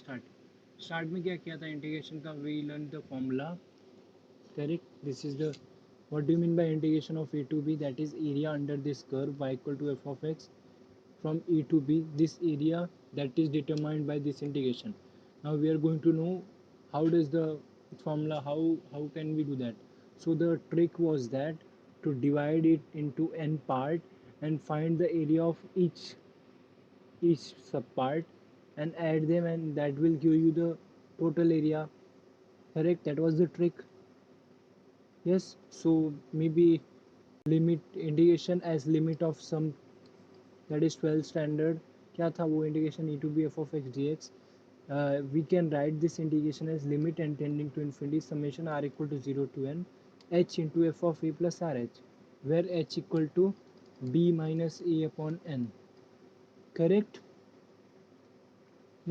Chapter start में क्या किया था इंटीग्रेशन का, we learn the formula, correct. This is the what do you mean by integration of A to B, that is area under this curve y equal to F of X from E to B, this area that is determined by this integration. Now we are going to know how does the formula, how can we do that. So the trick was that to divide it into n part and find the area of each subpart and add them, and that will give you the total area, correct. That was the trick. Yes, so maybe limit integration as limit of some, that is 12 standard. क्या था वो integration e to b f of x dx. We can write this integration as limit and tending to infinity summation r equal to 0 to n h into f of a plus rh, where h equal to b minus a upon n, correct.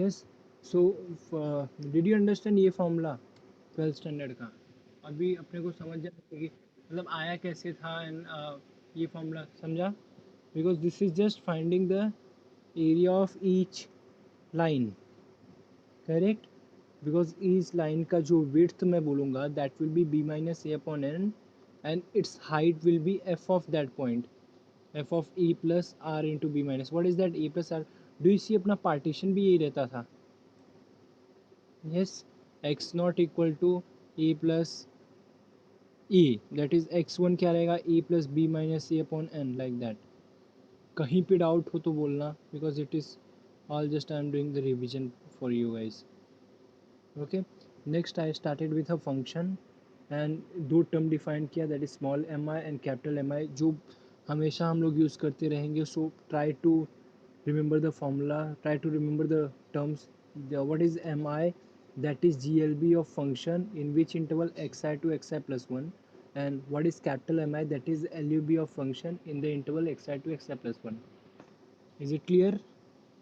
Yes, so did you understand ये formula 12 standard का. अभी अपने को समझ जाना चाहिए मतलब आया कैसे था, एंड ये फॉर्मूला समझा, because this is just finding the area of each line, correct. because each line का जो width मैं बोलूँगा that will be b minus a upon n and its height will be f of that point, f of e plus r into b minus. what is that e plus r? do you see अपना partition भी यही रहता था. yes, x not equal to e plus e, that is x1 क्या रहेगा e plus b minus a upon n, like that. कहीं पे doubt हो तो बोलना, because it is all just I am doing the revision for you guys. Okay, next I started with a function and दो term define किया, that is small M I and capital M I, जो हमेशा हम लोग use करते रहेंगे. So try to remember the formula, try to remember the terms. What is M I? that is GLB of function in which interval xi to xi plus 1, and what is capital MI? that is LUB of function in the interval xi to xi plus 1. Is it clear?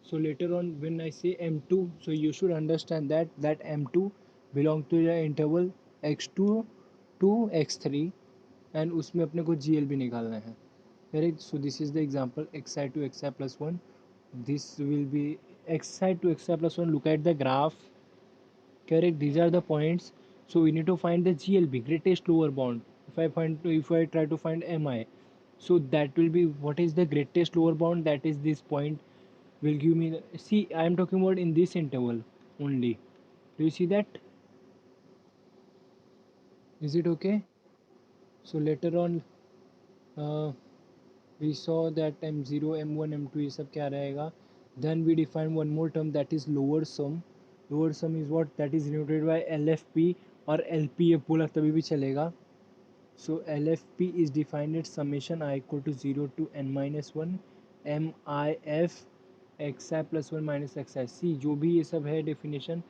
So later on when I say M2, so you should understand that M2 belong to the interval x2 to x3 and उसमें अपने को GLB निकालना है, correct. So this is the example xi to xi plus 1. This will be xi to xi plus 1. look at the graph, correct. these are the points. So we need to find the GLB, greatest lower bound. If I try to find MI, so that will be, what is the greatest lower bound? that is this point will give me the, see I am talking about in this interval only. Do you see that? Is it okay? So later on uh, we saw that m0 m1 m2 ये सब क्या रहेगा. then we define one more term, that is lower sum. lower sum is what? that is denoted by LFP और LP बोला तभी भी चलेगा. so LFP is defined as summation I equal to 0 to n minus 1 MIF xi plus 1 minus xi. see जो भी ये सब है definition,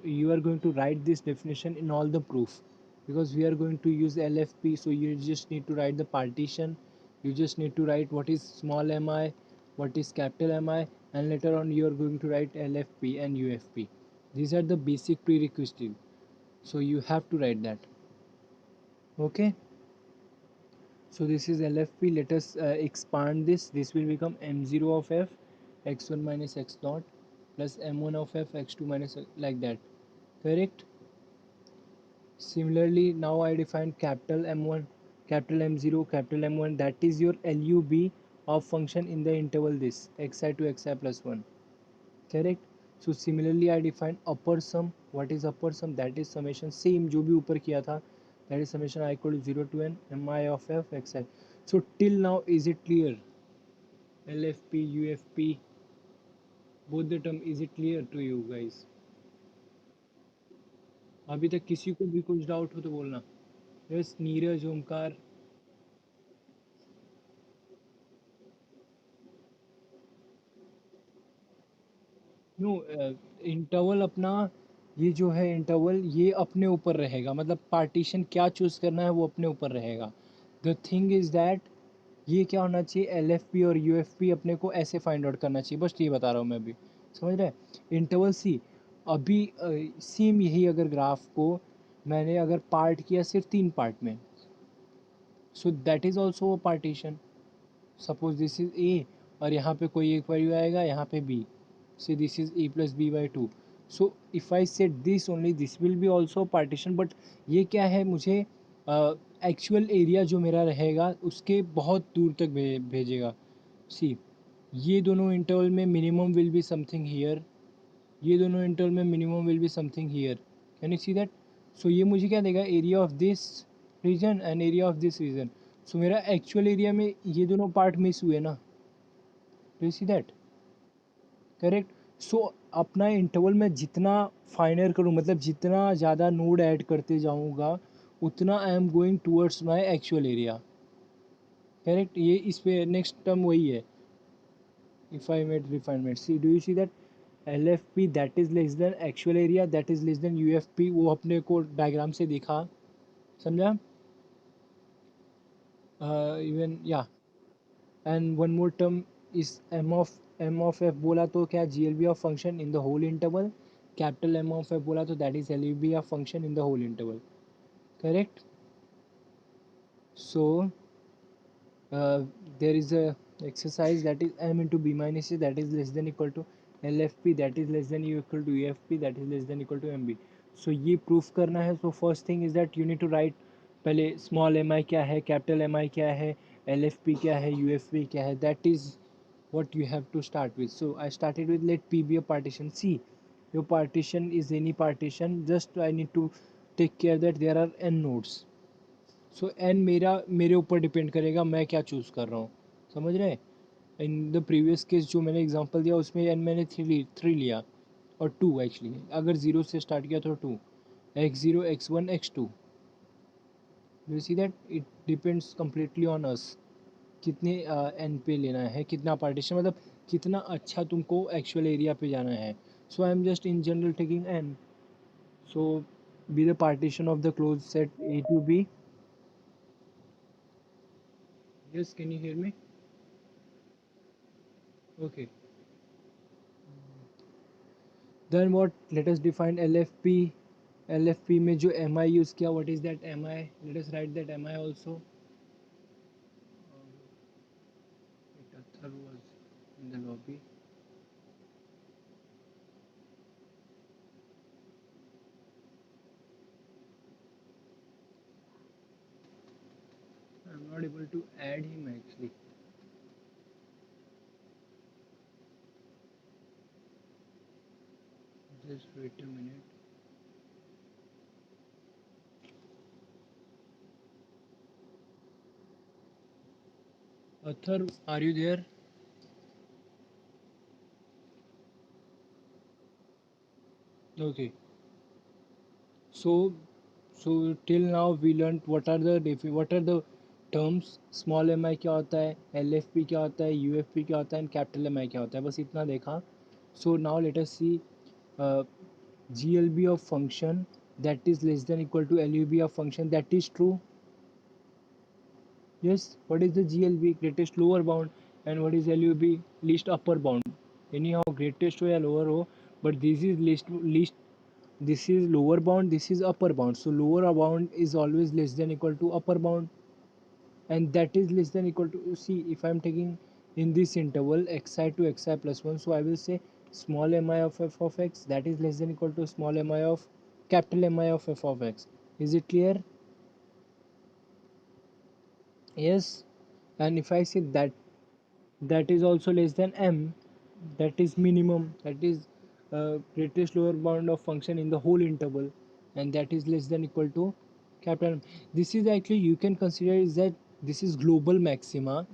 you are going to write this definition in all the proof, because we are going to use LFP. so you just need to write the partition, you just need to write what is small mi, what is capital Mi, and later on you are going to write LFP and UFP. these are the basic prerequisites, so you have to write that. Okay, so this is LFP. let us expand this will become m0 of f x1 minus x naught plus m1 of f x2 minus like that, correct. similarly now I define capital M1, capital M0, capital M1, that is your LUB of function in the interval this xi to xi plus 1, correct. so similarly I define upper sum. what is upper sum? that is summation, same जो भी ऊपर किया था, that is summation I equal to 0 to n mi of f xi. so till now is it clear? LFP, UFP, both the term, is it clear to you guys? अभी तक किसी को भी कुछ डाउट हो तो बोलना. Yes, Neeraj, Omkar. No, interval अपना, ये जो है इंटरवल ये अपने ऊपर रहेगा, मतलब पार्टीशन क्या चूज़ करना है वो अपने ऊपर रहेगा. द थिंग इज़ दैट ये क्या होना चाहिए, एल एफ पी और यू एफ पी अपने को ऐसे फाइंड आउट करना चाहिए, बस ये बता रहा हूँ मैं अभी, समझ रहे. इंटरवल सी अभी सेम यही अगर ग्राफ को मैंने अगर पार्ट किया सिर्फ 3 पार्ट में, so that is also a partition. Suppose this is a और यहाँ पे कोई एक वैल्यू आएगा, यहाँ पे B, say this is a plus b by 2. So if I set this only, this will be also partition, but ये क्या है, मुझे एक्चुअल एरिया जो मेरा रहेगा उसके बहुत दूर तक भेजेगा. सी, ये दोनों इंटरवल में minimum will be something here, ये दोनों इंटरवल में minimum will be something here. Can you see that? So ये मुझे क्या देगा, area of this region and area of this region. So मेरा एक्चुअल एरिया में ये दोनों पार्ट मिस हुए ना. Do you see that? Correct. So अपना इंटरवल में जितना फाइनर करूँ, मतलब जितना ज़्यादा नोड ऐड करते जाऊँगा उतना I am going towards my actual area. Correct. ये इस पे नेक्स्ट टर्म वही है. If I made refinement, see do you see that L F P that is less than actual area that is less than U F P. वो अपने को diagram से दिखा, समझा? इवन या, and one more term is M of F बोला तो क्या, G L B of function in the whole interval. Capital M of F बोला तो that is L U B of function in the whole interval. Correct. So there is a exercise that is m into b minus a that is less than equal to lfp that is less than equal to ufp that is less than equal to mb. so ये proof करना है. so first thing is that you need to write, पहले small M I क्या है, capital M I क्या है, L F P क्या है, यू एफ पी क्या है. That is what you have to start with. So I started with let p be a partition. See, your partition is any partition, just I need to take care that there are n nodes. So n मेरा मेरे ऊपर depend करेगा मैं क्या choose कर रहा हूँ. समझ रहे हैं? इन द प्रीवियस केस जो मैंने एग्जांपल दिया उसमें एन मैंने थ्री लिया और टू एक्चुअली, अगर ज़ीरो से स्टार्ट किया तो two, X zero X one X two. You see that it depends completely on us कितने एन पे लेना है, कितना पार्टीशन, मतलब कितना अच्छा तुमको एक्चुअल एरिया पे जाना है. So I am just in general taking N. So be the partition of the close set A to B. Yes, can you hear me? Okay. Then what? Let us define LFP. LFP में जो MI use किया, what is that MI? Let us write that MI also. Athar was in the lobby. I'm not able to add him actually. Just wait a minute. Athar, are you there? Okay. So, so till now we learned what are the terms. Small M I क्या होता है, L F P क्या होता है, U F P क्या होता है, and capital M I क्या होता है, बस इतना देखा. So now let us see GLB of function that is less than equal to LUB of function. That is true. Yes. What is the GLB? Greatest lower bound. And what is LUB? Least upper bound. Anyhow, greatest हो या lower हो, but this is least. This is lower bound. This is upper bound. So lower bound is always less than equal to upper bound, and that is less than equal to. See, if I am taking in this interval xi to xi plus 1, so I will say small mi of f of x that is less than equal to small mi of capital Mi of f of x. Is it clear? Yes. And if I say that that is also less than m, that is minimum, that is greatest lower bound of function in the whole interval, and that is less than equal to capital M. This is actually, you can consider is that this is global maxima,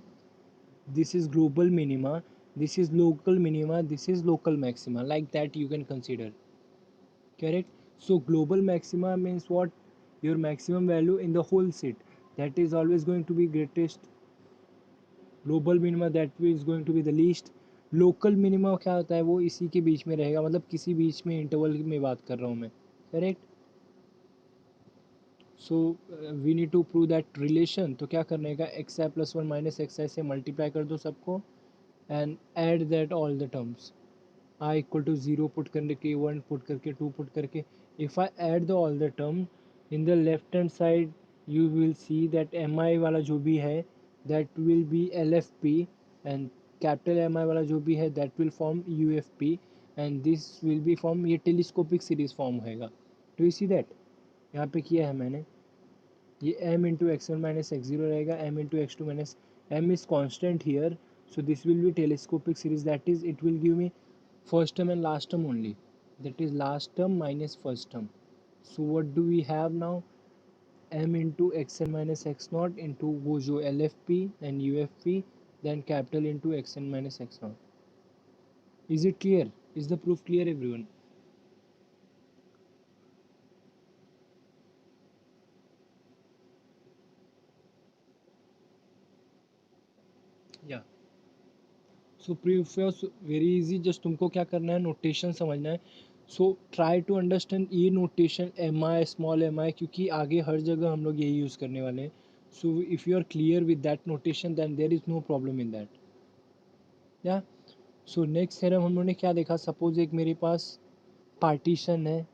this is global minima, this is local minima, this is local maxima, like that you can consider. Correct. So global maxima means what? Your maximum value in the whole set, that is always going to be greatest. Global minima that is going to be the least. Local minima क्या होता है, वो इसी के बीच में रहेगा, मतलब किसी बीच में इंटरवल में बात कर रहा हूँ मैं. Correct. So we need to prove that relation. तो क्या करने का, X I plus one minus X I से मल्टीप्लाई कर दो सबको and add that all the terms. I equal to zero put करके, वन पुट करके, टू पुट करके. If I add the all the term in the left hand side, you will see that mi वाला जो भी है that will be LFP, and capital Mi वाला जो भी है that will form UFP, and this will be form, ये telescopic series form होएगा. Do you see that? यहाँ पे किया है मैंने. ये m into X one minus X zero रहेगा, m into X two minus m is constant here. So this will be telescopic series, that is it will give me first term and last term only, that is last term minus first term. So what do we have now? M into xn minus x naught into वो जो LFP and UFP, then capital into xn minus x naught. Is it clear? Is the proof clear, everyone? Yeah. So proof was very easy, just तुमको क्या करना है, notation समझना है. So try to understand ये notation M I small M I, क्योंकि आगे हर जगह हम लोग यही यूज़ करने वाले हैं. So if you are clear with that notation then there is no problem in that. या सो नेक्स्ट थ्योरम हम लोगों ने क्या देखा, सपोज एक मेरे पास पार्टीशन है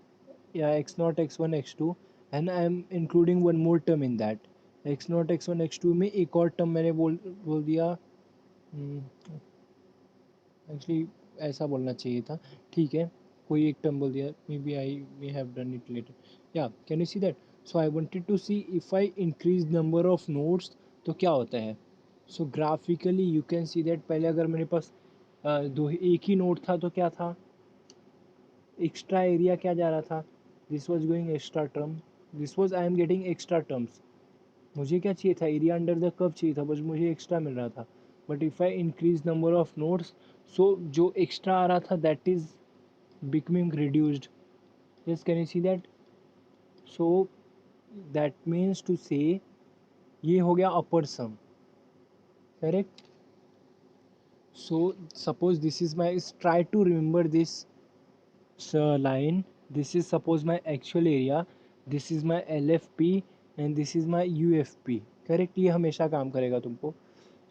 या X naught X one X two, and I am including one more term in that. X naught X one X two में एक और टर्म मैंने बोल दिया. एक्चुअली ऐसा बोलना चाहिए था. ठीक है, कोई एक टर्म बोल दिया, maybe I may have done it later. या can you see that? So I wanted to see if I increase number of nodes तो क्या होता है. So graphically you can see that, पहले अगर मेरे पास दो एक ही नोड था तो क्या था, एक्स्ट्रा एरिया क्या जा रहा था, this was going extra term, this was I am getting extra terms. मुझे क्या चाहिए था, एरिया अंडर द कर्व चाहिए था, बस मुझे एक्स्ट्रा मिल रहा था. But if I increase number of nodes, so जो एक्स्ट्रा आ रहा था that is becoming reduced. Yes, can you see that? So that means to say ये हो गया upper sum, correct. So suppose this is my, try to remember this line. This is suppose my actual area, this is my LFP and this is my UFP, correct. ये हमेशा काम करेगा तुमको.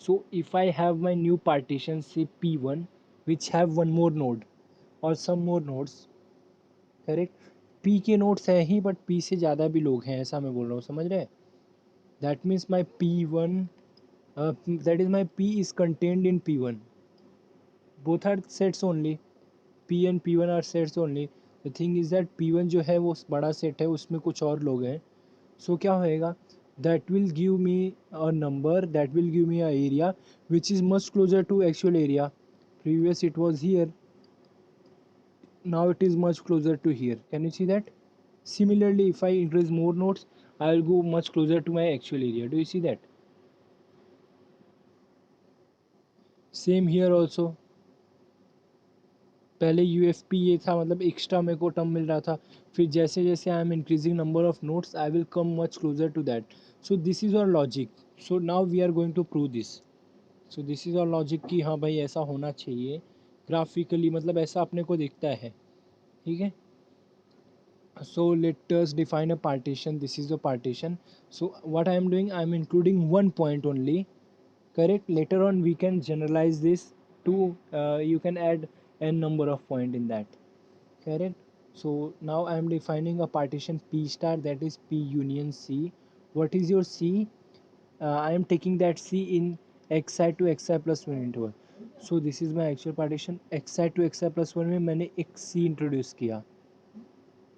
So if I have my new partition say P1 which have one more node or some more nodes, correct. P के nodes हैं ही but P से ज़्यादा भी लोग हैं, ऐसा मैं बोल रहा हूँ, समझ रहे हैं. That means my P1 that is my P is contained in P1, both are sets only. P and P1 are sets only. The thing is that P1 जो है वो बड़ा सेट है, उसमें कुछ और लोग हैं. सो क्या होएगा, that will give me a number, that will give me a area which is much closer to actual area. Previous it was here, now it is much closer to here. Can you see that? Similarly, if I increase more nodes, I will go much closer to my actual area. Do you see that? Same here also. पहले you F P ये था, मतलब extra मेरे को term मिल रहा था. फिर जैसे जैसे I am increasing number of notes I will come much closer to that. So this is our logic. So now we are going to prove this. So this is our logic कि हाँ भाई ऐसा होना चाहिए graphically, मतलब ऐसा अपने को दिखता है. ठीक है. सो let us define a partition. This is a partition. So what I am doing, I am including one point only, correct. Later on we can generalize this to you can add n number of point in that, correct. So now I am defining a partition P star, that is P union C. What is your C? I am taking that C in xi to xi plus 1 interval. So this is my actual partition. xi to xi plus 1 में मैंने एक C introduce किया.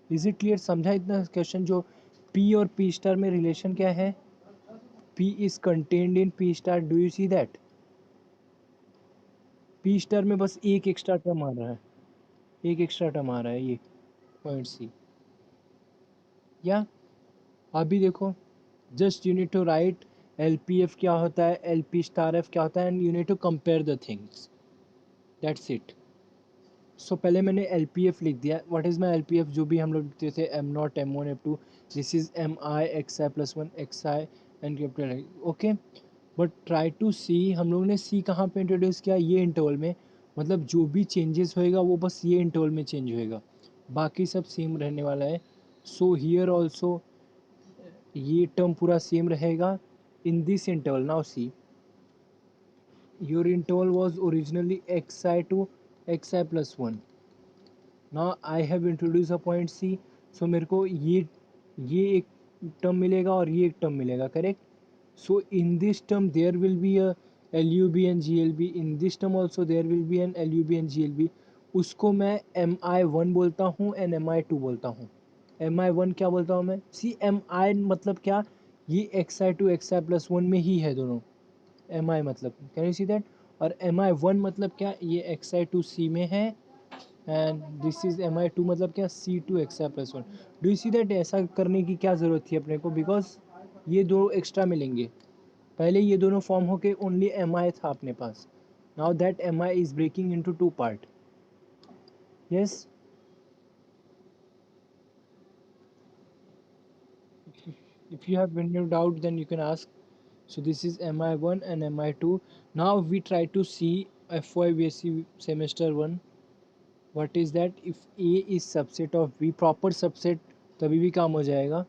Is it clear? समझा इतना question? जो P और P star में relation क्या है, P is contained in P star. Do you see that? P star में बस एक एक्स्ट्रा टर्म आ रहा है, एक एक्स्ट्रा टर्म आ रहा है, ये पॉइंट सी. या अभी देखो, just you need to write L P F क्या होता है, एल पी स्टार एफ क्या होता है, and you need to compare the things. That's it. So पहले मैंने एल पी एफ लिख दिया. What is my L P F, जो भी हम लोग लिखते थे, M naught M one M two, this is M I X I plus one X I and capital I. Okay. But try to see, हम लोग ने सी कहाँ पे इंट्रोड्यूस किया, ये इंटरवल में. मतलब जो भी चेंजेस होएगा वो बस ये इंटरवल में चेंज होएगा, बाकी सब सेम रहने वाला है. सो हियर ऑल्सो ये टर्म पूरा सेम रहेगा in this interval. Now see, your interval was originally X I to X I plus one. Now I have introduced a point C. So मेरे को ये एक टर्म मिलेगा और ये एक टर्म मिलेगा, correct. So in this term there will be a LUB and GLB. In this term also there will be an LUB and GLB. उसको मैं mi1 बोलता हूँ एंड mi2 बोलता हूँ। mi1 क्या बोलता हूँ मैं, सी mi मतलब क्या, ये xi2 xi+1 में ही है दोनों, mi मतलब, कैन यू सी दैट, और mi1 मतलब क्या, ये xi2c में है एंड दिस इज mi2 मतलब क्या, c2xi+1। Do you see that, ऐसा करने की क्या ज़रूरत थी अपने को, बिकॉज ये दो एक्स्ट्रा मिलेंगे, पहले ये दोनों फॉर्म होके ओनली mi था अपने पास, now that mi is breaking into two part. Yes, if you have any doubt then you can ask. So this is mi1 and mi2. Now we try to see FYBSc semester 1, what is that, if a is subset of b, proper subset, तभी भी काम हो जाएगा.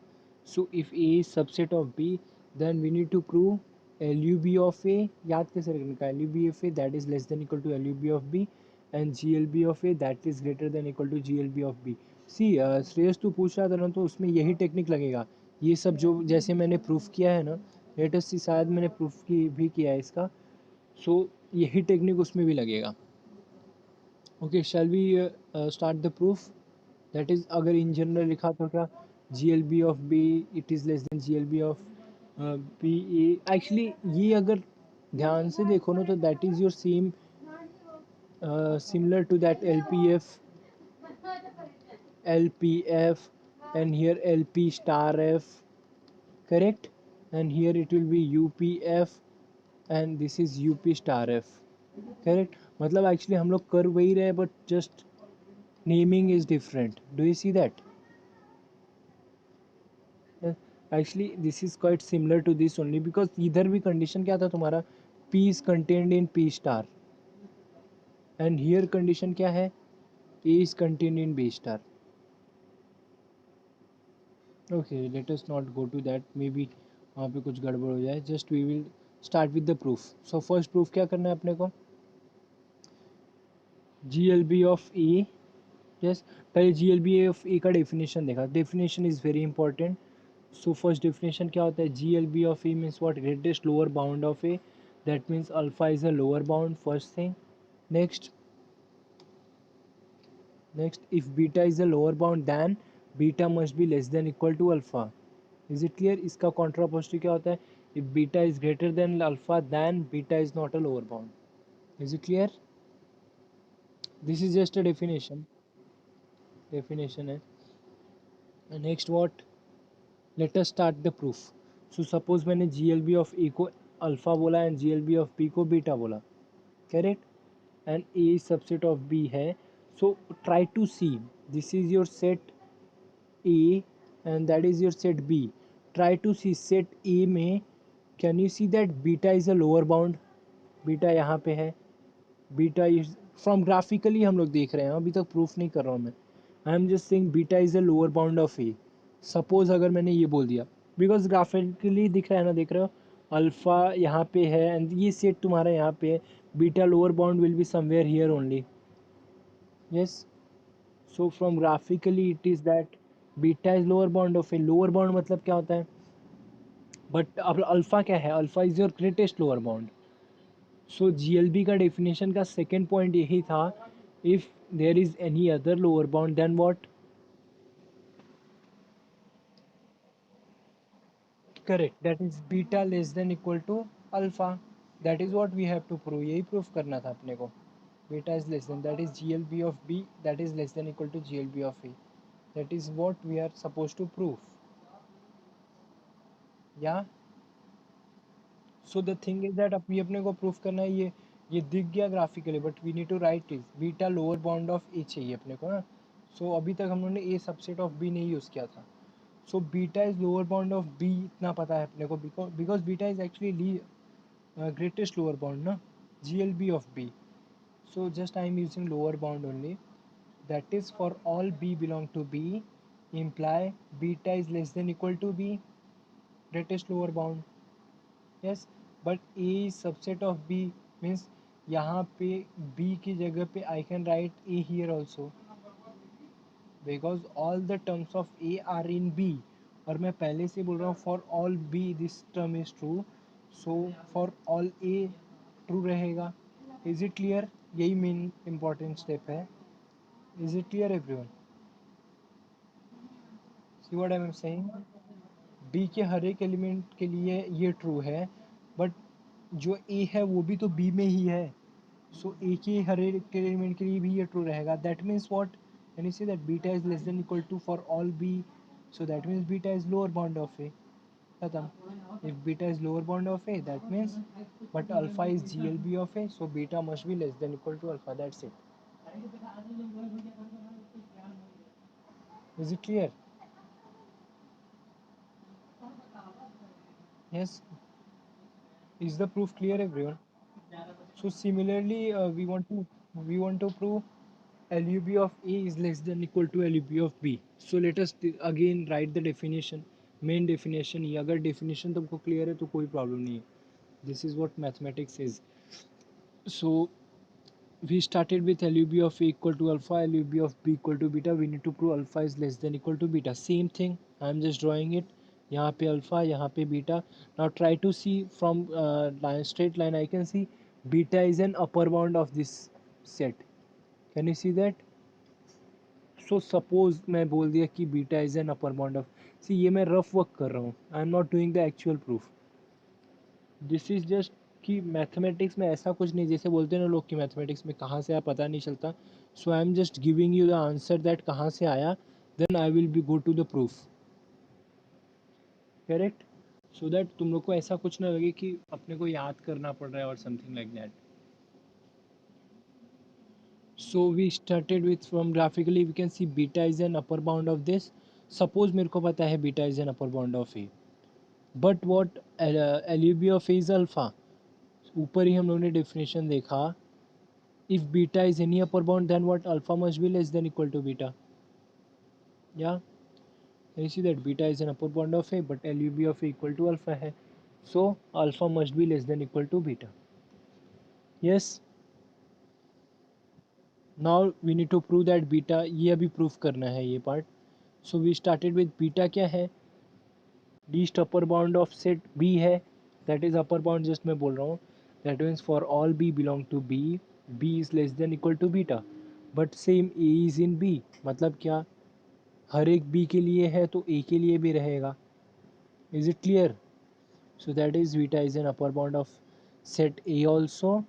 So if a is subset of b, then we need to prove LUB of a, याद कैसे रखने का, LUB of a that is less than equal to LUB of b and GLB of a that is greater than equal to GLB of b. सी श्रेयस तू पूछ रहा था ना, तो उसमें यही टेक्निक लगेगा, ये सब जो जैसे मैंने प्रूफ किया है ना, लेटेस्ट सी शायद मैंने प्रूफ की भी किया है इसका, सो यही टेक्निक उसमें भी लगेगा. Okay, shall we start the proof. That is, अगर इन जनरल लिखा तो क्या, G L B of B it is less than G L B of B A. Actually ये अगर ध्यान से देखो ना, तो that is your same similar to that L P F and here LP star F, correct, and here it will be UPF and this is UP star F, correct. मतलब actually हम लोग कर वही रहे, but just naming is different. Do you see that, actually this is quite similar to this only, because इधर भी condition क्या था तुम्हारा, P is contained in P star and here condition क्या है, A is contained in B star. Okay, let us not go to that, maybe वहाँ पे कुछ गड़बड़ हो जाए. Just we will start with the proof. So first proof क्या करना है अपने को, G L B of A. Yes, पहले G L B of A का डेफिनेशन देखा, definition is very important. So first definition क्या होता है, G L B of A means what, greatest lower bound of A, that means alpha is a lower bound, first thing. Next, if beta is a lower bound then beta must be less than equal to alpha. Is it clear? इसका contrapositive क्या होता है, if beta is greater than alpha then beta is not a lower bound. Is it clear? This is just a definition है. Next what, let us start the proof. So suppose मैंने G L B of A को alpha बोला and G L B of B को beta बोला, correct, and A subset of B है. So try to see, this is your set A and that is your set B. Try to see set A में, can you see that beta is a lower bound, beta यहाँ पे है, beta is from graphically हम लोग देख रहे हैं, अभी तक प्रूफ नहीं कर रहा हूँ मैं, आई am just saying beta is a lower bound of A. Suppose अगर मैंने ये बोल दिया, बिकॉज ग्राफिकली दिख रहा है ना, देख रहे हो, अल्फ़ा यहाँ पे है एंड ये सेट तुम्हारा यहाँ पे है, beta lower bound will be somewhere here only. Yes, so from graphically it is that beta is lower bound of A. Lower bound मतलब क्या होता है, बट अब अल्फ़ा क्या है, alpha is your greatest lower bound. So G L B का definition का second point यही था, if there is any other lower bound then what, correct, that is beta less than equal to alpha. That is what we have to prove, यही proof करना था अपने को. Beta is less than, that is G L B of B that is less than equal to G L B of A. That is what we are suppose to prove. Yeah, so the thing is that अभी अपने को proof करना है, ये दिख गया graphically, but we need to write is beta lower bound of ए चाहिए अपने को ना. सो अभी तक हम लोगों ने ए सबसेट ऑफ बी नहीं यूज़ किया था. So beta is lower bound of B इतना पता है अपने को, because beta is actually greatest lower bound na, GLB of B. So just I am using lower bound only, that is for all B belong to B imply beta is less than equal to B, greatest lower bound. Yes, but A is subset of B means यहाँ पे B की जगह पे I can write A here also because all the terms of A are in B. और मैं पहले से बोल रहा हूँ for all B this term is true, so for all A true रहेगा. इज इट क्लियर, यही मेन इम्पॉर्टेंट स्टेप है. Is it clear everyone? See what I am saying, B के हर एक एलिमेंट के लिए ये ट्रू है, बट जो ए है वो भी तो बी में ही है, सो ए के हर एक एलिमेंट के लिए भी ये ट्रू रहेगा. That means what, can you see that beta is less than equal to for all B, so that means beta is lower bound of A. खत्म. If beta is lower bound of A, that means but alpha is GLB of A, so beta must be less than equal to alpha. That's it. Is it clear? Yes. Is the proof clear, everyone? So similarly, we want to prove LUB of A is less than equal to LUB of B. So let us again write the definition, main definition. ये अगर definition तुमको clear है तो कोई problem नहीं है. This is what mathematics is. So we started with LUB of A equal to alpha, LUB of B equal to beta. We need to prove alpha is less than equal to beta. Same thing. I am just drawing it. यहाँ पे alpha, यहाँ पे beta. Now try to see from straight line. I can see beta is an upper bound of this set. Can you see that? So suppose मैं बोल दिया कि beta is an upper bound of. See ये मैं rough work कर रहा हूँ. I am not doing the actual proof. This is just कि मैथमेटिक्स में ऐसा कुछ नहीं, जैसे बोलते हैं ना लोग कि मैथमेटिक्स में कहाँ से आया पता नहीं चलता. So I am just giving you the answer that कहाँ से आया, then I will be go to the proof. Correct. So that तुम लोग को ऐसा कुछ ना लगे कि अपने को याद करना पड़ रहा है और something like that. So we started with from graphically we can see beta is an upper bound of this. Suppose मेरे को पता है beta is an upper bound of A, but what L of A is alpha. ऊपर ही हम लोगों ने definition देखा. If beta is any upper bound, then what, alpha must be less than equal to beta. Yeah, you see that beta is an upper bound of A, but LUB of A equal to alpha है, so alpha must be less than equal to beta. Yes. Now we need to prove that beta, ये अभी proof करना है ये part. So we started with beta क्या है, least upper bound of set B है, that is upper bound just मैं बोल रहा हूँ. That means for all B belong to B, B is less than equal to beta. But same A is in B, मतलब क्या, हर एक B के लिए है तो ए के लिए भी रहेगा. Is it clear? So that is beta is an upper bound of set A also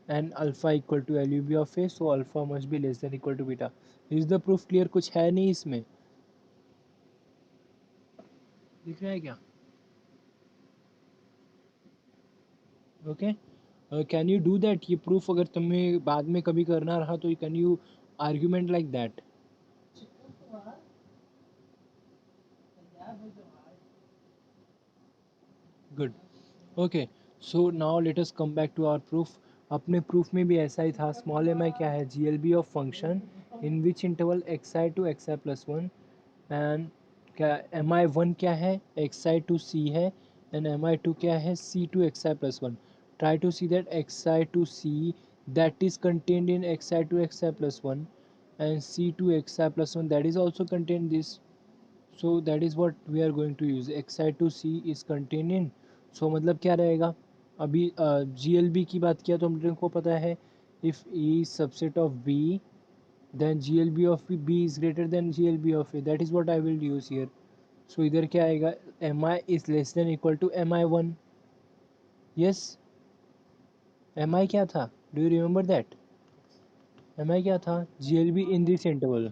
and alpha equal to L U B of A, so alpha must be less than equal to beta. Is the proof clear? कुछ है नहीं इसमें, दिख रहा है क्या? Okay. Can you do that? ये proof अगर तुम्हें बाद में कभी करना रहा तो can you argument like that? Good. Okay. So now let us come back to our proof. अपने प्रूफ में भी ऐसा ही था. स्मॉल एम आई क्या है, GLB of function in which interval X I to X I plus one, and क्या M I one क्या है, एक्स आई टू सी है, एंड एम आई टू क्या है, C to X I plus one. Try to see that X I to C that is contained in xi to xi plus 1 and c to xi plus 1 that is also contained this. So that is what we are going to use, xi to c is contained in. So मतलब क्या रहेगा, अभी GLB की बात किया तो हम लोगों को पता है if E is subset of B then GLB of B is greater than GLB of A. That is what I will use here. So इधर क्या आएगा, Mi is less than equal to Mi1. Yes. Mi क्या था, do you remember that? Mi क्या था, GLB in this interval,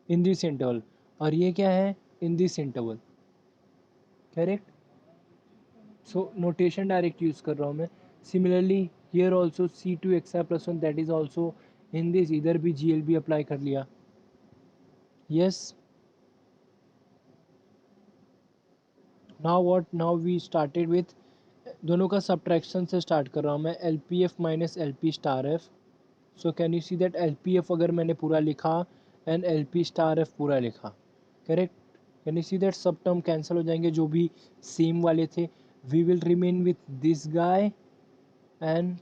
in this interval. और ये क्या है, in this interval. Correct. So notation direct use कर रहा हूँ मैं. Similarly here also C to X I plus one that is also in this, इधर भी GLB अप्लाई कर लिया. Yes. Now what, now we started with, दोनों का सब्ट्रैक्शन से स्टार्ट कर रहा हूँ मैं, LPF minus LP star F. So can you see that LPF अगर मैंने पूरा लिखा एंड LP स्टार एफ पूरा लिखा, correct. Can you see that सब टर्म कैंसिल हो जाएंगे जो भी सेम वाले थे. We will remain with this guy and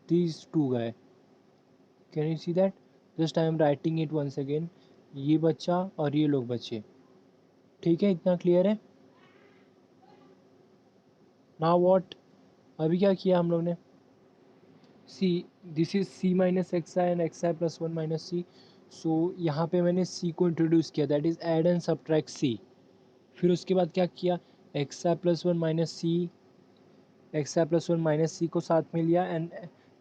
these two guy. Can you see that? Just I am writing it once again. ये बच्चा और ये लोग बच्चे. ठीक है, इतना क्लियर है. नाउ व्हाट, अभी क्या किया हम लोग ने, C this is C minus X I and X I plus one minus C. So यहाँ पे मैंने सी को इंट्रोड्यूस किया, that is add and subtract C. फिर उसके बाद क्या किया, X I plus one minus C, X I plus one minus C को साथ में लिया and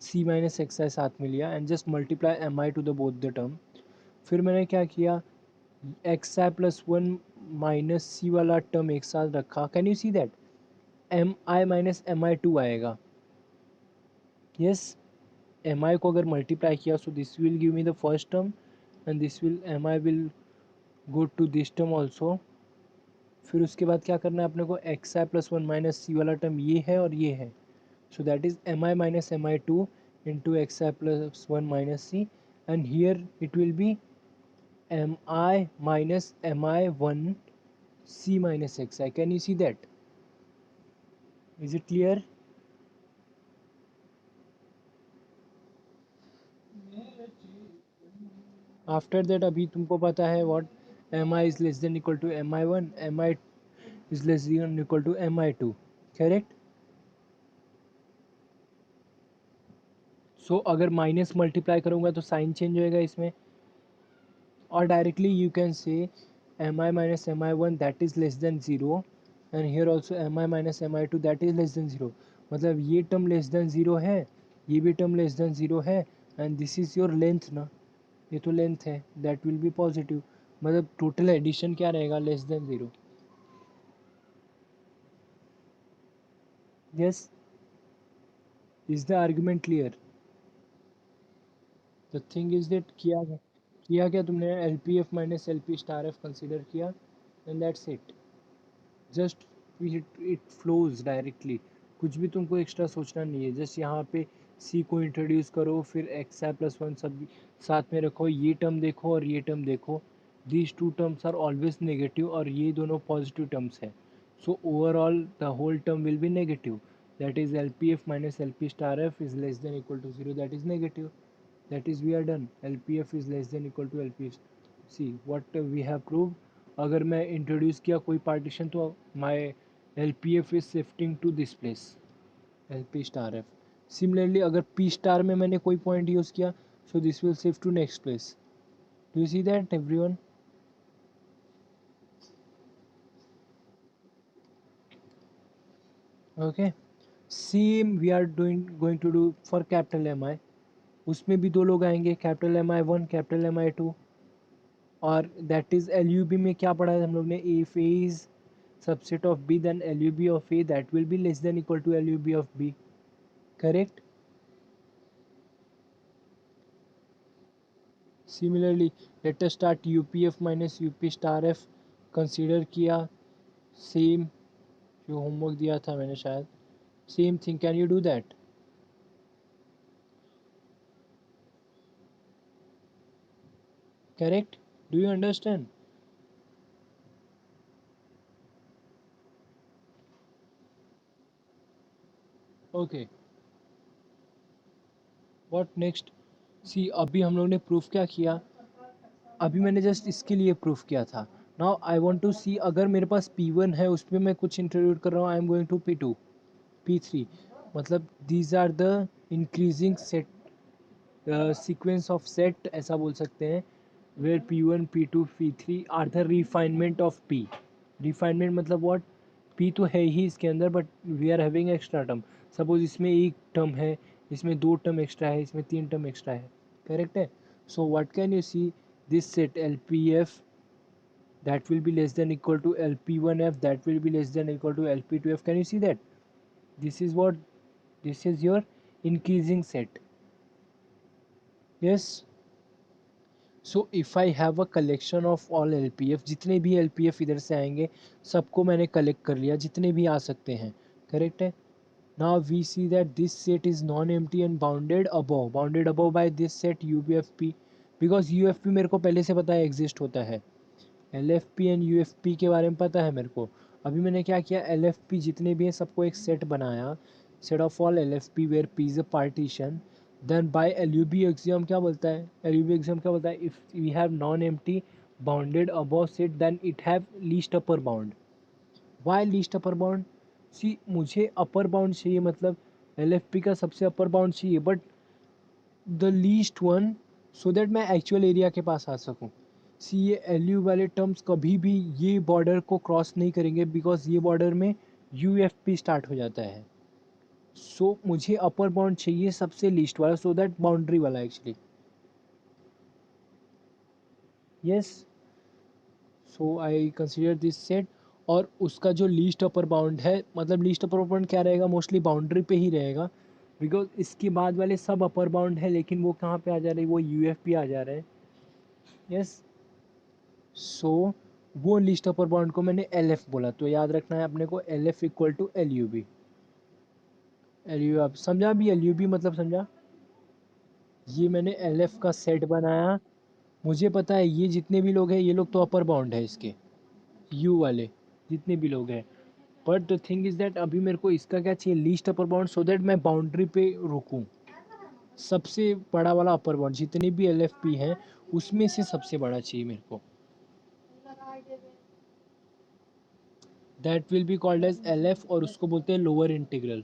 C minus X I साथ में लिया and just multiply M I to the both the term. फिर मैंने क्या किया, X I plus one minus C वाला टर्म एक साथ रखा. Can you see that M I minus M I two आएगा. यस, एम आई को अगर मल्टीप्लाई किया so this will give me the first term and this will M I will go to this term also. फिर उसके बाद क्या करना है अपने को, X I plus one minus C वाला टर्म ये है और ये है. So that is M I minus M I two into X I plus one minus C and here it will be M I minus M I one C minus X I. Can you see that? Is it clear? After that अभी तुमको पता है what M I is less than equal to M I one, M I is less than equal to M I two. Correct? सो अगर minus multiply करूँगा तो sign change होएगा इसमें, और directly you can say M I minus M I one that is less than zero and here also M I minus M I two that is less than zero. मतलब ये term less than zero है, ये भी term less than zero है and this is your length ना, ये तो length है, दैट विल बी पॉजिटिव. मतलब टोटल एडिशन क्या रहेगा, less than zero. Yes, is the argument clear? The thing is that किया क्या तुमने, L P F minus L P star F consider किया and that's it. Just it flows directly, कुछ भी तुमको एक्स्ट्रा सोचना नहीं है. जस्ट यहाँ पे सी को इंट्रोड्यूस करो, फिर एक्स आई प्लस वन सब साथ में रखो, ये टर्म देखो और ये टर्म देखो. These two terms are always negative और ये दोनों पॉजिटिव टर्म्स है. So overall the whole term will be negative. That is L P F minus L P star F is less than equal to zero, that is negative. That is we are done. LPF is less than equal to LP. See what we have proved. अगर मैं introduce किया कोई partition तो my L P F is shifting to this place, L P star F. Similarly अगर P star में मैंने कोई point use किया so this will shift to next place. Do you see that everyone? Okay, same we are doing going to do for capital M I. उसमें भी दो लोग आएंगे, capital M I one, capital M I two. और that is L U B में क्या पढ़ा है हम लोग ने, if A is subset of B then LUB of A that will be less than equal to LUB of B. Correct? Similarly, let us start UPF minus UP star F. Consider किया same जो homework दिया था मैंने शायद, same thing. Can you do that? Correct? Do you understand? Okay, what next? See अभी हम लोग ने प्रूफ क्या किया, अभी मैंने जस्ट इसके लिए प्रूफ किया था. नाउ आई वांट टू सी अगर मेरे पास P1 है उसमें मैं कुछ इंट्रोड्यूस कर रहा हूँ, आई am going to P2 P3. मतलब these are the increasing set sequence of set ऐसा बोल सकते हैं, where P1 P2 P3 are the refinement of P. Refinement मतलब व्हाट, P तो है ही इसके अंदर but we are having extra term. Suppose इसमें एक टर्म है, इसमें दो टर्म एक्स्ट्रा है, इसमें तीन टर्म एक्स्ट्रा है. करेक्ट है? So what can you see, this set L P F that will be less than equal to LP1F that will be less than equal to LP2F. Can you see that? This is what, this is your increasing set. Yes. So if I have a collection of all L P F, जितने भी L P F इधर से आएंगे सबको मैंने collect कर लिया, जितने भी आ सकते हैं. करेक्ट है? Now we see that this set is non empty and bounded above by this set U B F P. Because U F P मेरे को पहले से पता है एग्जिस्ट होता है, L F P and U F P के बारे में पता है मेरे को. अभी मैंने क्या किया, एल एफ पी जितने भी हैं सबको एक सेट बनाया, set of all L F P where P is a partition. Then by L U B axiom क्या बोलता है, एल यू बी एग्जाम क्या बोलता है, if we have non empty bounded above set then it have least upper bound. Why least upper bound? See मुझे upper bound चाहिए, मतलब L F P का सबसे अपर बाउंड चाहिए, but the least one, so that मैं actual area के पास आ सकूं। सी ये एल यू वाले टर्म्स कभी भी ये बॉर्डर को क्रॉस नहीं करेंगे, बिकॉज ये बॉर्डर में यू एफ पी स्टार्ट हो जाता है। सो मुझे अपर बाउंड चाहिए सबसे लीस्ट वाला, सो दैट बाउंड्री वाला actually. Yes, so I consider this set. और उसका जो लीस्ट अपर बाउंड है, मतलब लीस्ट अपर बाउंड क्या रहेगा, मोस्टली बाउंड्री पे ही रहेगा, बिकॉज इसके बाद वाले सब अपर बाउंड है, लेकिन वो कहाँ पे आ जा रहे हैं, वो यू एफ पी आ जा रहे हैं। यस, सो वो लिस्ट अपर बाउंड को मैंने एल एफ बोला, तो याद रखना है अपने को L F equal to L U B. L U, आप समझा भी, एल यू बी मतलब समझा। ये मैंने एल एफ का सेट बनाया। मुझे पता है ये जितने भी लोग हैं, ये लोग तो अपर बाउंड है इसके, यू वाले जितने भी लोग हैं। But the thing is that अभी मेरे को इसका क्या चाहिए, least upper bound, so that मैं बाउंड्री पे रुकूं। सबसे बड़ा वाला अपर बाउंड जितने भी एल एफ पी हैं उसमें से सबसे बड़ा चाहिए मेरे को। That will be called as L F, और उसको बोलते हैं लोअर इंटीग्रल।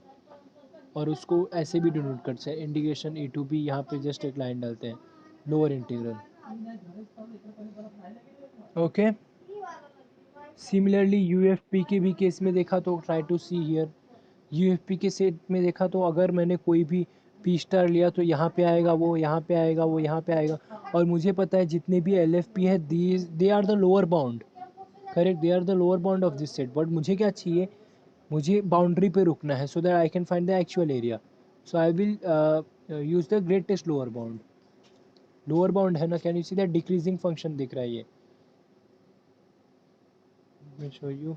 और उसको ऐसे भी डिनोट करते हैं, इंटीग्रेशन ए टू बी, यहाँ पे जस्ट एक लाइन डालते हैं, lower integral. Okay, similarly U F P के भी केस में देखा तो try to see here, U F P के सेट में देखा तो अगर मैंने कोई भी पी स्टार लिया तो यहाँ पे आएगा, वो यहाँ पे आएगा, वो यहाँ पे आएगा। और मुझे पता है जितने भी एल एफ पी है, they are the lower bound, correct, they are the lower bound of this set. But मुझे क्या चाहिए, मुझे बाउंड्री पे रुकना है, so that I can find the actual area. So I will use the greatest lower bound. Lower bound है ना, can you see that decreasing function दिख रहा है ये, मैं show you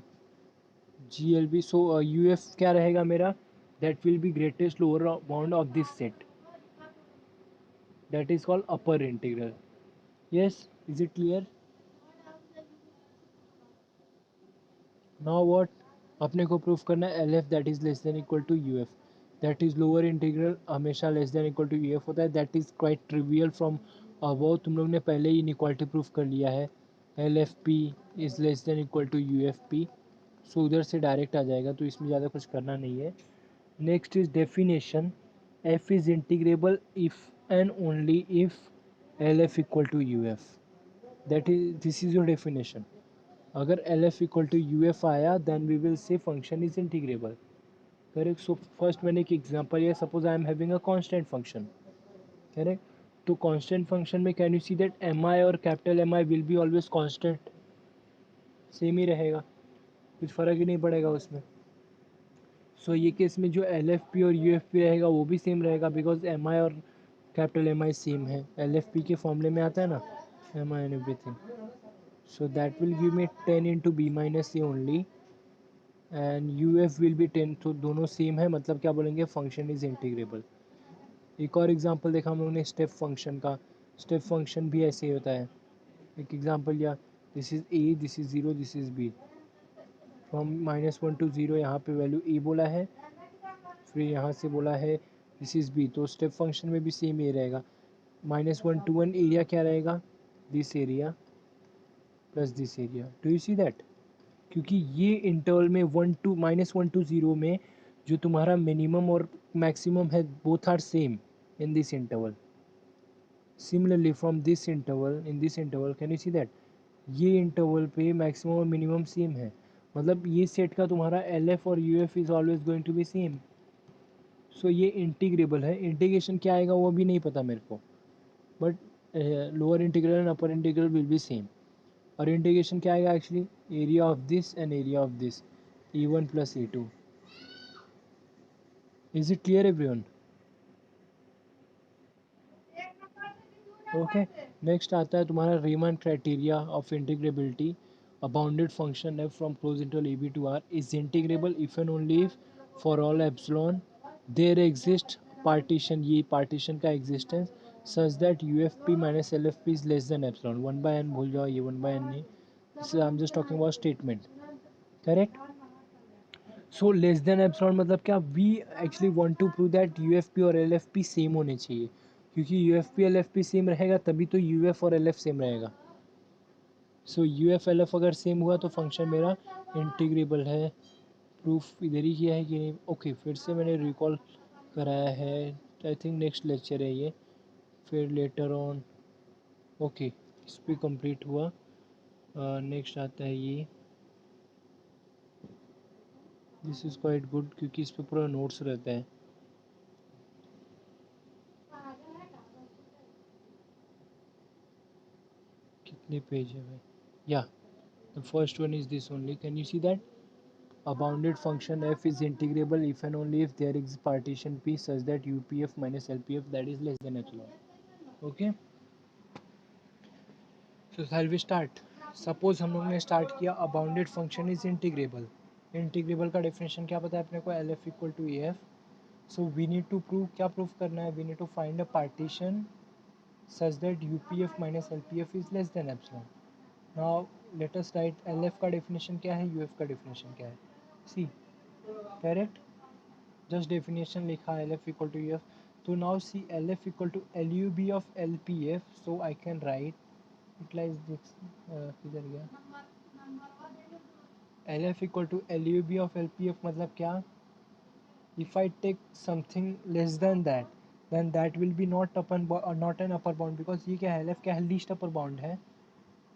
G L B. So U F क्या रहेगा मेरा, that will be greatest lower bound of this set, that is called upper integral. Yes, is it clear. Now what, अपने को प्रूफ करना है L F that is less than equal to U F, that is lower integral हमेशा less than equal to U F होता है। That is quite trivial from above, तुम लोग ने पहले ही इनक्वालिटी प्रूफ कर लिया है, L F P is less than equal to U F P. So उधर से डायरेक्ट आ जाएगा, तो इसमें ज़्यादा कुछ करना नहीं है। Next is definition, F is integrable if and only if L F equal to U F, that is, this is your definition. अगर L F equal to U F आया, then we will say function is integrable, correct. So first मैंने एक example लिया, suppose I am having a constant function, correct. तो constant function में can you see that M I और capital M I will be always constant, same ही रहेगा, कुछ फ़र्क ही नहीं पड़ेगा उसमें। सो ये केस में जो एल एफ पी और यू एफ पी रहेगा वो भी सेम रहेगा, बिकॉज एम आई और कैपिटल एम आई सेम है, एल एफ पी के फॉर्मूले में आता है ना, M I and everything. So that will give me 10 into B minus A only, and U F will be 10, तो दोनों सेम है, मतलब क्या बोलेंगे, फंक्शन इज इंटीग्रेबल। एक और एग्जांपल देखा हम लोग ने स्टेप फंक्शन का, स्टेप फंक्शन भी ऐसे ही होता है। एक एग्जांपल लिया, this is A, this is zero, this is B, from -1 to 0 यहाँ पे वैल्यू ए बोला है, फिर यहाँ से बोला है दिस इज़ बी, तो स्टेप फंक्शन में भी सेम ये रहेगा। -1 टू 1 एरिया क्या रहेगा, this area plus this area, do you see that. क्योंकि ये इंटरवल में 1 टू 0 में जो तुम्हारा मिनिमम और मैक्सिमम है, both are same in this interval. Similarly from this interval, in this interval can you see that, ये इंटरवल पे मैक्सिमम और मिनिमम सेम है, मतलब ये सेट का तुम्हारा एल एफ और U F is always going to be same. So ये इंटीग्रेबल है, इंटीग्रेशन क्या आएगा वो भी नहीं पता मेरे को, but lower integral and upper integral will be same. और इंटीग्रेशन क्या आएगा actually, area of this and area of this, A one plus A two. Is it clear everyone. Okay, next आता है तुम्हारा Riemann criteria of integrability. A bounded function F from close interval A B to R is integrable if and only if for all epsilon there exist partition, ये partition का existence such that U F P minus L F P is less than epsilon, 1/n भूल जाओ, ये 1/n नहीं, this I am just talking about statement, correct. So less than epsilon मतलब क्या, we actually want to prove that U F P और L F P same होने चाहिए, क्योंकि U F P L F P same रहेगा तभी तो U F और एल एफ सेम रहेगा। So U F L F अगर सेम हुआ तो फंक्शन मेरा इंटीग्रेबल है। प्रूफ इधर ही किया है कि नहीं, ओके फिर से मैंने रिकॉल कराया है, आई थिंक नेक्स्ट लेक्चर है ये, फिर लेटर ऑन ओके इस पर कंप्लीट हुआ। नेक्स्ट आता है ये, दिस इज़ क्वाइट गुड क्योंकि इस पर पूरा नोट्स रहता है। कितने पेज है भाई? या the first one is this only, can you see that a bounded function f is integrable if and only if there is partition p such that upf minus lpf that is less than epsilon. Okay, so shall we start? Suppose हम लोग ने start किया a bounded function is integrable. Integrable का definition क्या पता है अपने को, L F equal to A F. So we need to prove, क्या प्रूफ करना है, we need to find a partition such that U P F minus L P F is less than epsilon. Now let us write L F का definition क्या है, U F का definition क्या है. See correct, just definition लिखा L F equal to U F. तो now see L F equal to L U B of L P F. So I can write utilize this, किधर गया, L F equal to L U B of L P F मतलब क्या, if I take something less than that then that will be not not an upper bound because ये क्या है, LF क्या है, least upper bound है.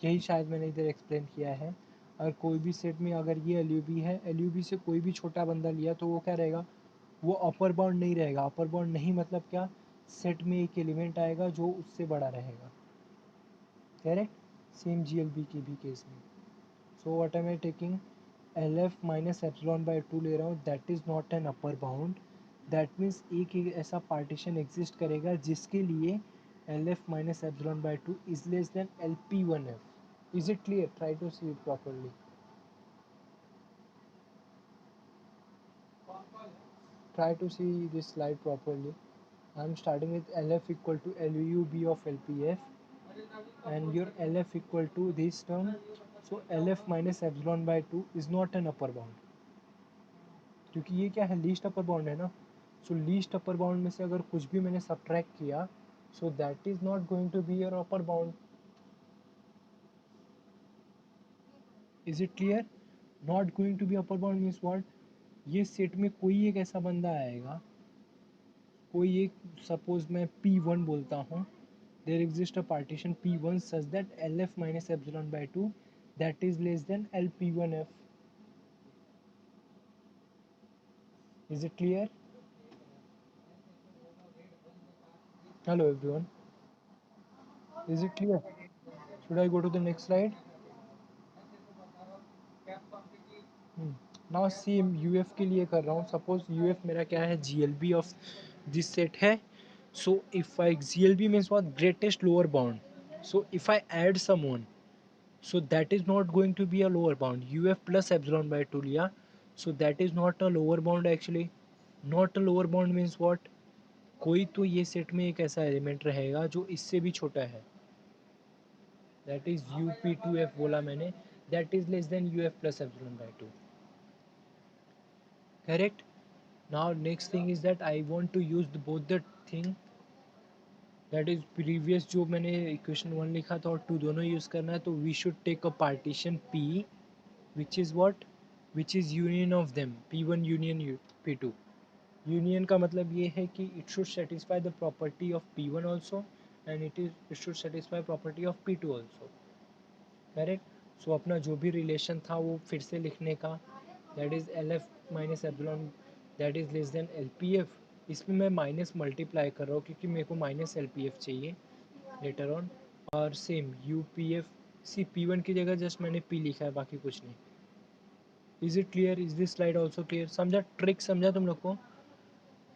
यही शायद मैंने इधर एक्सप्लेन किया है. अगर कोई भी सेट में अगर ये एल है, एल से कोई भी छोटा बंदा लिया तो वो क्या रहेगा, वो अपर बाउंड नहीं रहेगा. अपर बाउंड नहीं मतलब क्या, सेट में एक एलिमेंट आएगा जो उससे बड़ा रहेगा. करेक्ट, सेम GLB के भी केस में. So what M I taking, L F minus epsilon by two ले रहा हूँ, that is not an upper bound. That means एक ऐसा पार्टीशन एग्जिस्ट करेगा जिसके लिए L F minus epsilon by two is less than L P one F. Is it clear? Try to see it properly. Try to see this slide properly. I am starting with LF equal to LUB of LPF and your LF equal to this term. So LF minus epsilon by 2 is not an upper bound. क्योंकि ये क्या है, least upper bound है ना. सो least upper bound में से अगर कुछ भी मैंने सब्ट्रैक्ट किया so that is not going to be your upper bound. Is it clear? Not going to be upper bound means what, ये सेट में कोई एक ऐसा बंदा आएगा, कोई एक, सपोज मैं P1 बोलता हूँ, there exist a partition P1 such that LF minus epsilon by 2 that is less than LP1F. Is it clear? Hello everyone, is it clear? Should I go to the next slide? Now same UF के लिए कर रहा हूँ. Suppose UF मेरा क्या है, GLB of this set है. So if I GLB means what, greatest lower bound. So if I add someone, so that is not going to be a lower bound. UF plus epsilon by 2 लिया, so that is not a lower bound actually. Not a lower bound means what, कोई तो ये set में एक ऐसा element रहेगा जो इससे भी छोटा है, that is UP2F बोला मैंने, that is less than UF plus epsilon by 2. Correct? Now next thing is that I want to use both the thing, that is previous जो मैंने इक्वेशन 1 लिखा था और 2 दोनों यूज़ करना है. तो we should take a partition P which is what, which is union of them, P1 union P2. Union का मतलब ये है कि it should satisfy the property of P1 also and it should satisfy property of P2 also. Correct. So अपना जो भी relation था वो फिर से लिखने का, that is L F minus epsilon that is less than L P F. इसमें मैं माइनस मल्टीप्लाई कर रहा हूँ क्योंकि मेरे को माइनस एल पी एफ चाहिए लेटर ऑन. और same you P F, C P1 की जगह जस्ट मैंने P लिखा है, बाकी कुछ नहीं. Is it clear? Is this slide also clear? समझा ट्रिक, समझा तुम लोग को?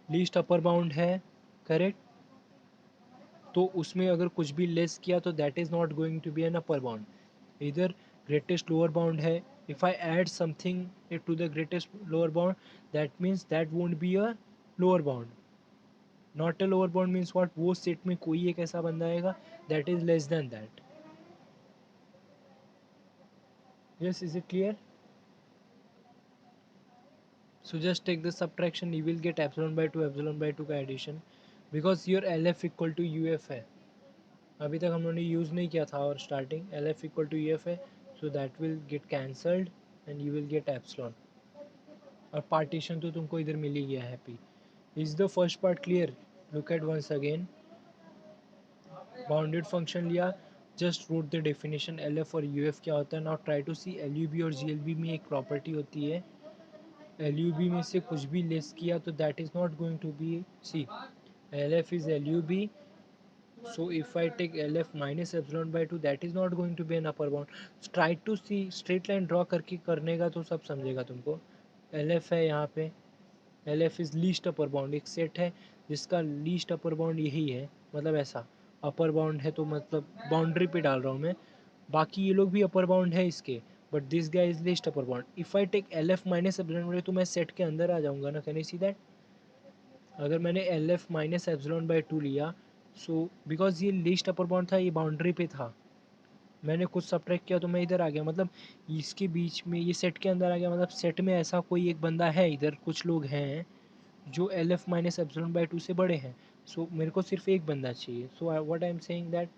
लीस्ट अपर बाउंड है, करेक्ट. तो उसमें अगर कुछ भी लेस किया तो that is not going to be an upper bound. इधर ग्रेटेस्ट लोअर बाउंड है, if I add something to the greatest lower bound that means that won't be a lower bound. Not a lower bound means what, वो set में कोई एक ऐसा बंदा आएगा that is less than that. Yes, is it clear? So just take the subtraction, you will get epsilon by 2 का addition because your LF equal to UF है. अभी तक हम लोगों ने यूज़ नहीं किया था और starting LF equal to UF है, so that will get cancelled and you will get epsilon. और पार्टीशन तो तुमको इधर मिल ही गया है P. Is the first part clear? Look at once again. Bounded function लिया, just wrote the definition L F और U F क्या होता है. Now try to see L U B और जी एल बी में एक प्रॉपर्टी होती है, एल यू बी में से कुछ भी लेस किया तो that is not going to be see, L F is L U B. So if I take LF minus epsilon by 2 that is not going to be an upper bound. So try to see straight line draw करके करने का तो सब समझेगा तुमको. LF है यहाँ पे, LF is least upper bound, एक सेट है जिसका लीस्ट अपर बाउंड यही है, मतलब ऐसा अपर बाउंड है तो मतलब बाउंड्री पे डाल रहा हूँ मैं, बाकी ये लोग भी अपर बाउंड है इसके, but this guy is least upper bound. If I take LF minus epsilon तो मैं सेट के अंदर आ जाऊंगा ना, कैन यू सी दैट. अगर मैंने LF माइनस एप्सिलॉन बाय 2 लिया, सो बिकॉज ये लीस्ट अपर बाउंड था, ये बाउंड्री पे था, मैंने कुछ सब्ट्रैक्ट किया तो मैं इधर आ गया, मतलब इसके बीच में ये सेट के अंदर आ गया, मतलब सेट में ऐसा कोई एक बंदा है, इधर कुछ लोग हैं जो LF माइनस एप्सिलॉन बाय 2 से बड़े हैं. सो मेरे को सिर्फ एक बंदा चाहिए. So what I am saying that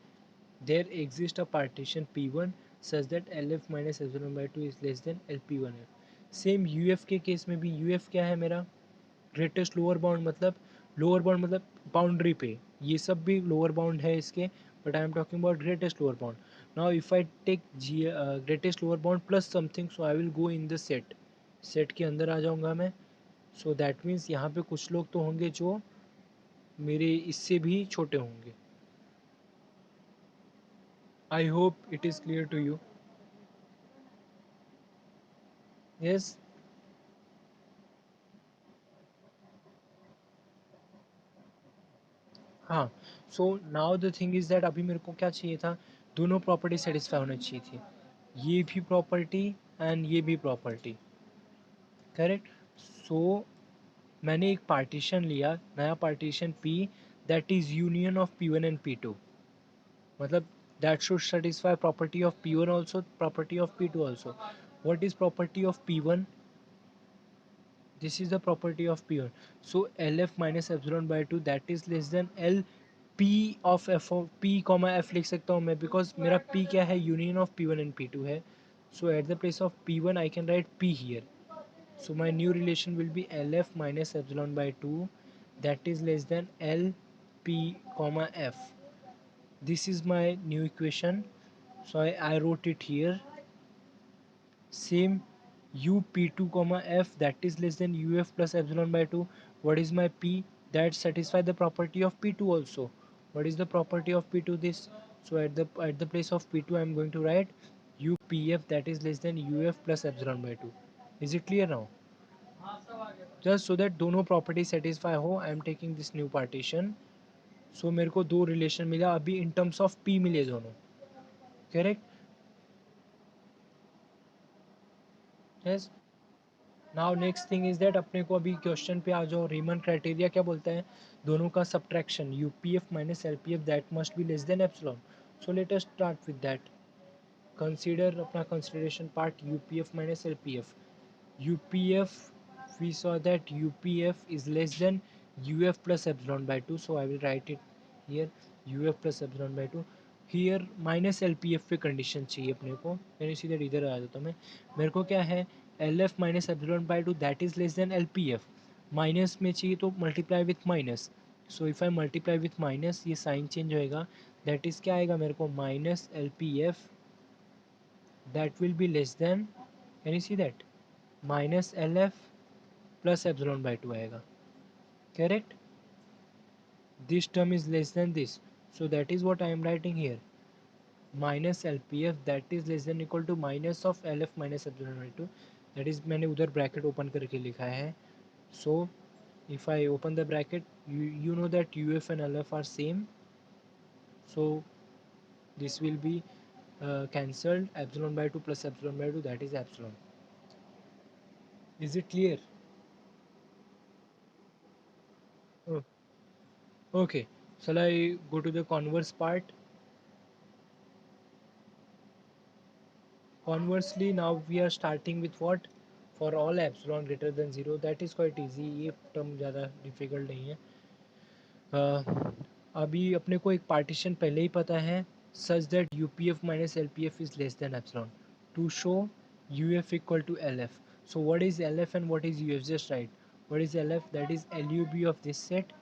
there exist a partition P1 such that LF minus epsilon by 2 is less than LP1F. Same UF के केस में भी, UF क्या है मेरा, ग्रेटेस्ट लोअर बाउंड, मतलब लोअर बाउंड मतलब बाउंड्री पे, ये सब भी लोअर बाउंड है इसके, but I am talking about greatest lower bound. Now if I take G greatest lower bound plus something, so I will go in the set, set के अंदर आ जाऊंगा मैं. सो दैट मीन्स यहाँ पे कुछ लोग तो होंगे जो मेरे इससे भी छोटे होंगे. I hope it is clear to you. Yes. हाँ. So now the thing is that अभी मेरे को क्या चाहिए था, दोनों प्रॉपर्टी सेटिस्फाई होनी चाहिए थी, ये भी प्रॉपर्टी एंड ये भी प्रॉपर्टी, करेक्ट. सो मैंने एक पार्टीशन लिया, नया partition P, that is union of P1 and P2, मतलब that should satisfy property of P1 also, property of P2 also. What is property of P1? This is the property of P1. So LF minus epsilon by 2 that is less than L P of F of P comma F लिख सकता हूँ मैं, because मेरा P क्या है, union of P1 and P2 है. So at the place of P1 I can write P here. So my new relation will be LF minus epsilon by 2 that is less than L P comma F. This is my new equation. So I wrote it here. Same u p2 comma f that is less than uf plus epsilon by 2. What is my p? That satisfy the property of p2 also. What is the property of p2? This. So at the place of p2 I am going to write upf that is less than uf plus epsilon by 2. Is it clear now? Just so that दोनों property satisfy हो, I am taking this new partition. So मेरे को दो relation मिला अभी in terms of P मिले दोनों, correct. Yes. Now next thing is that अपने को अभी क्वेश्चन पे आ जाओ, रीमन क्राइटेरिया क्या बोलता है, दोनों का subtraction UPF minus LPF that must be less than epsilon. So let us start with that. Consider अपना consideration part UPF minus LPF. UPF we saw that UPF is less than UF plus epsilon by 2, so I will write it here UF plus epsilon by 2. Here minus L P F पे condition चाहिए अपने को, यानी सीधे इधर आ जाता हूँ मैं. मेरे को क्या है, L F minus epsilon by 2 that is less than L P F. Minus में चाहिए तो multiply with minus. So if I multiply with minus ये साइन चेंज होएगा, दैट इज़ क्या आएगा मेरे को, minus L P F that will be less then, can you see that, minus L F plus epsilon by 2 आएगा, correct. This term is less than this, so that is what I am writing here, minus LPF that is less than equal to minus of LF minus epsilon by 2. That is मैंने उधर bracket open करके लिखा है. So if I open the bracket, you know that UF and LF are same, so this will be cancelled, epsilon by 2 plus epsilon by 2 that is epsilon. Is it clear? Oh, okay. Shall I go to the converse part? Conversely, now we are starting with what? For all epsilon greater than 0, that is quite easy, ये term ज़्यादा difficult नहीं है. अभी अपने को एक partition पहले ही पता है, such that U P F minus L P F is less than epsilon, to show U F equal to L F. So what is L F and what is U F, just write. What is L F, that is L U B of this set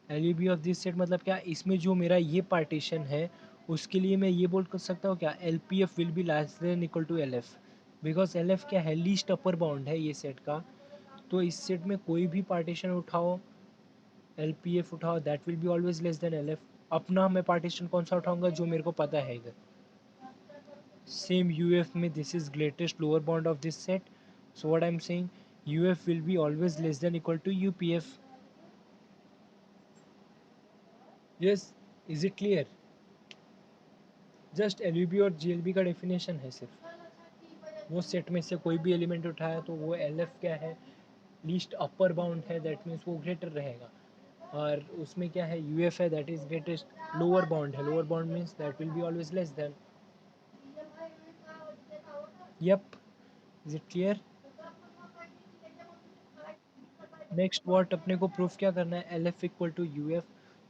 L U B of this set मतलब क्या, इसमें जो मेरा ये partition है उसके लिए मैं ये बोल कर सकता हूँ क्या, L P F will be less than equal to L F, because L F क्या है, लीस्ट अपर बाउंड है ये सेट का। तो इस सेट में कोई भी पार्टीशन उठाओ, एल पी एफ उठाओ, that will be always less than L F. अपना मैं पार्टीशन कौन सा उठाऊंगा, जो मेरे को पता है इधर। सेम यू एफ में this is greatest lower bound of this set, so what I am saying, U F will be always less than equal to U P F. Yes, is it clear? Just L U B और G L B का definition है सिर्फ। वो set में से कोई भी element उठाया तो वो एल एफ क्या है, लीस्ट अपर बाउंड है, दैट मीन्स वो ग्रेटर रहेगा। और उसमें क्या है, यू एफ है, that is greatest lower bound है, lower bound means that will be always less than. Yup, is it clear? Next what अपने को प्रूफ क्या करना है, L F equal to U F.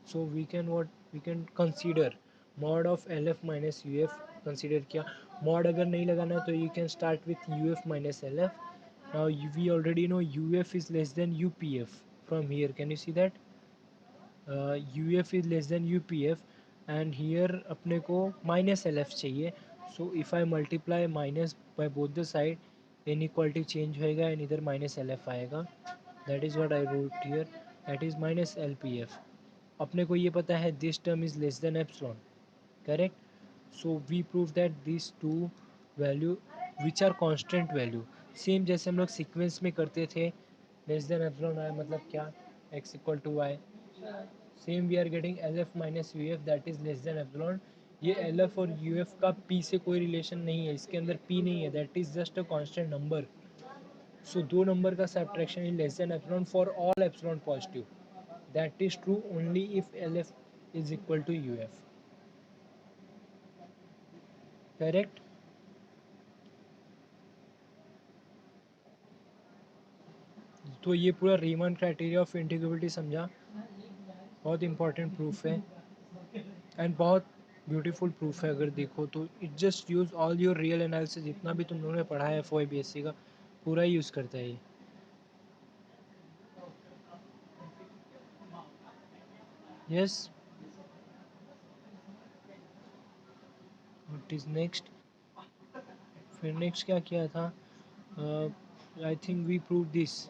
So we can what, we can consider mod of L F minus U F. Consider किया, mod अगर नहीं लगाना तो you can start with U F minus L F. Now we already know U F is less than U P F from here, can you see that U F is less than U P F, and here अपने को minus L F चाहिए। So if I multiply minus by both the side, inequality change होएगा and इधर minus L F आएगा, that is what I wrote here, that is minus L P F. अपने को ये पता है this term is less than epsilon, correct? So we prove that this two value which are constant value, same जैसे हम लोग sequence में करते थे, लेस देन एप्सिलॉन आए मतलब क्या, X equal to Y, same we are getting L F minus U F that is less than epsilon. ये एल एफ और यू एफ का पी से कोई रिलेशन नहीं है, इसके अंदर पी नहीं है, that is just a constant number. So दो नंबर का subtraction is less than epsilon for all epsilon positive, that is true only if L F is equal to U F, correct? तो ये पूरा Riemann criteria of integrability समझा, बहुत important proof है and बहुत beautiful proof है। अगर देखो तो it just use all your real analysis, जितना भी तुम लोगों ने पढ़ा है F Y B S C का पूरा ही यूज़ करता है ये। Yes, what is next? फिर नेक्स्ट क्या किया था, I think we prove this,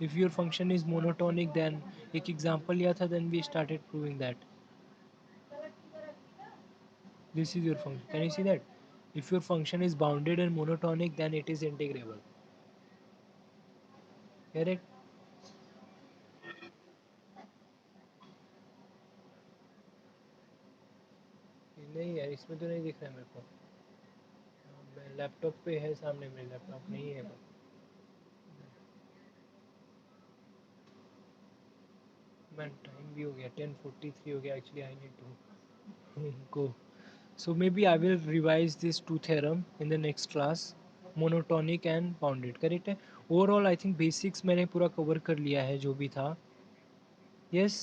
if your function is monotonic then, एक एग्जांपल लिया था, then we started proving that this is your function, can you see that, if your function is bounded and monotonic then it is integrable, correct? नहीं यार, इसमें तो नहीं दिख रहा है मेरे को, लैपटॉप पे है सामने, मेरे लैपटॉप नहीं है। मैं टाइम भी हो गया 10:43 हो गया, actually I need to go, so maybe I will revise this two theorem in the next class, monotonic and bounded, correct है? ओवरऑल आई थिंक बेसिक्स मैंने पूरा कवर कर लिया है जो भी था। यस,